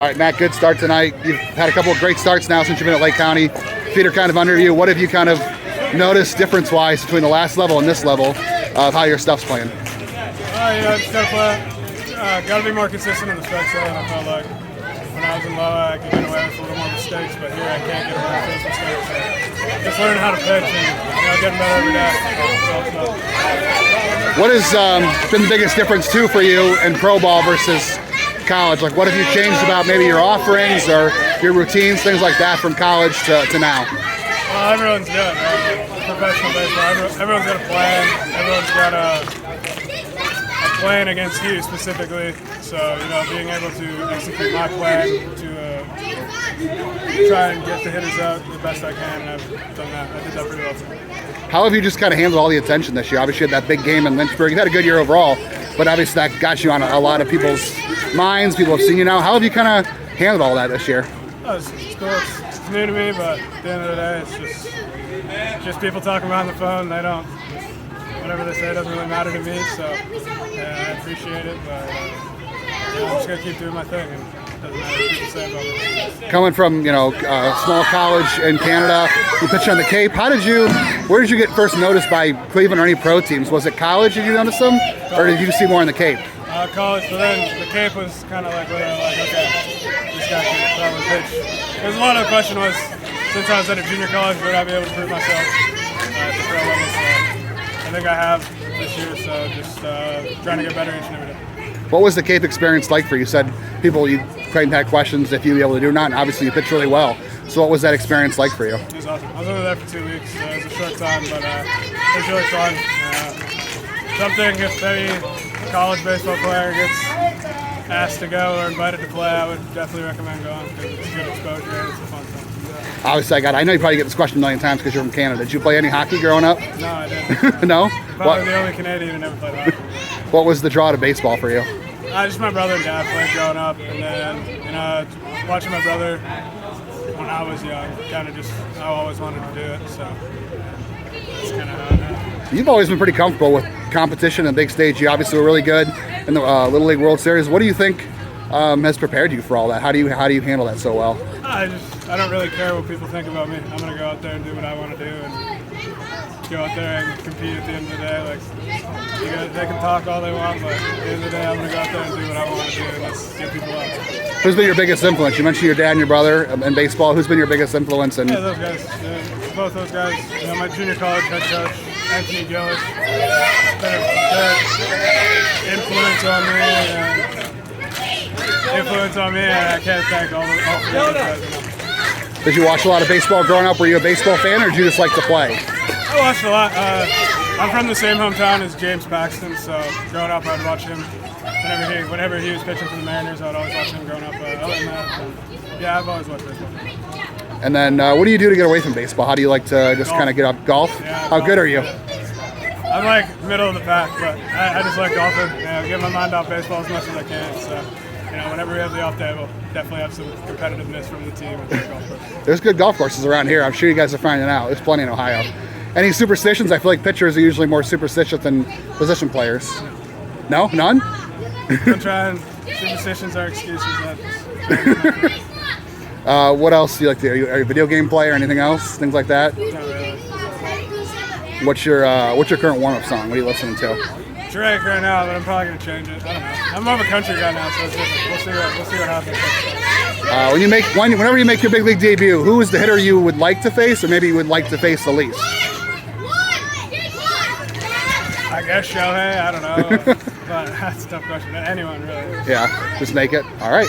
All right, Matt, good start tonight. You've had a couple of great starts now since you've been at Lake County. Feet are kind of under you. What have you kind of noticed difference-wise between the last level and this level of how your stuff's playing? Just gotta be more consistent in the strike zone. I felt like when I was in low, I could get away with a little more mistakes, but here I can't get away with those mistakes. So just learning how to pitch and getting better every day. What has been the biggest difference too for you in pro ball versus college? Like, what have you changed about maybe your offerings or your routines, things like that, from college to now? Well, everyone's good. Professional baseball, everyone's got a plan. Everyone's got a plan against you specifically. So, being able to execute my plan to try and get the hitters out the best I can, and I've done that. I did that pretty well. How have you just kind of handled all the attention this year? Obviously, you had that big game in Lynchburg. You've had a good year overall, but obviously that got you on a lot of people's minds. People have seen you now. How have you kind of handled all that this year? Oh, it's cool. It's new to me, but at the end of the day, it's just people talking behind the phone. They don't. Whatever they say doesn't really matter to me, so I appreciate it. But I'm just gonna keep doing my thing, and it doesn't matter what people say about me. Coming from a small college in Canada, you pitched on the Cape. Where did you get first noticed by Cleveland or any pro teams? Was it college? Did you notice them, or did you see more in the Cape? College, but then the Cape was kind of like, okay, this guy can probably pitch. Because a lot of the question was, since I was at a junior college, would I be able to prove myself at the pro level? So I think I have this year, so just trying to get better each and every day. What was the Cape experience like for you? You said you couldn't have questions if you'd be able to do or not, and obviously you pitched really well. So what was that experience like for you? It was awesome. I was over there for 2 weeks. It was a short time, but it was really fun. Something if any college baseball player gets asked to go or invited to play, I would definitely recommend going because it's good exposure and it's a fun thing. Obviously, I know you probably get this question a million times because you're from Canada. Did you play any hockey growing up? No, I didn't. No? Probably the only Canadian who never played hockey. What was the draw to baseball for you? Just my brother and dad played growing up, and then watching my brother when I was young, I always wanted to do it, so that's kind of how it happened. You've always been pretty comfortable with competition and big stage. You obviously were really good in the Little League World Series. What do you think has prepared you for all that? How do you handle that so well? I don't really care what people think about me. I'm gonna go out there and do what I want to do, and go out there and compete at the end of the day. Like, they can talk all they want, but at the end of the day, I'm gonna go out there and do what I want to do, and that's get people out. Who's been your biggest influence? You mentioned your dad and your brother in baseball. Who's been your biggest influence? Yeah, those guys. Both those guys. My junior college head coach, Anthony Gillis, been a good influence on me, and I can't thank all the guys. Did you watch a lot of baseball growing up? Were you a baseball fan, or did you just like to play? I watched a lot. I'm from the same hometown as James Paxton, so growing up I'd watch him whenever he was pitching for the Mariners. I'd always watch him growing up. Other than that, yeah, I've always watched baseball. And then what do you do to get away from baseball? How do you like to just kind of get up? Golf? Yeah, How good are you? I'm like middle of the pack, but I just like golfing. Get my mind off baseball as much as I can. So, whenever we have the off day, we'll definitely have some competitiveness from the team. There's good golf courses around here. I'm sure you guys are finding out. There's plenty in Ohio. Any superstitions? I feel like pitchers are usually more superstitious than position players. No? None? I'm trying. Superstitions are excuses. What else do you like to do? Are you a video game player or anything else? Things like that? Not really. What's your current warm-up song? What are you listening to? Drake right now, but I'm probably going to change it. I don't know. I'm more of a country guy now, so it's different. We'll see what happens. Whenever you make your big league debut, who is the hitter you would like to face, or maybe you would like to face the least? I guess Shohei, I don't know. But that's a tough question. Anyone, really. Yeah, just make it. All right.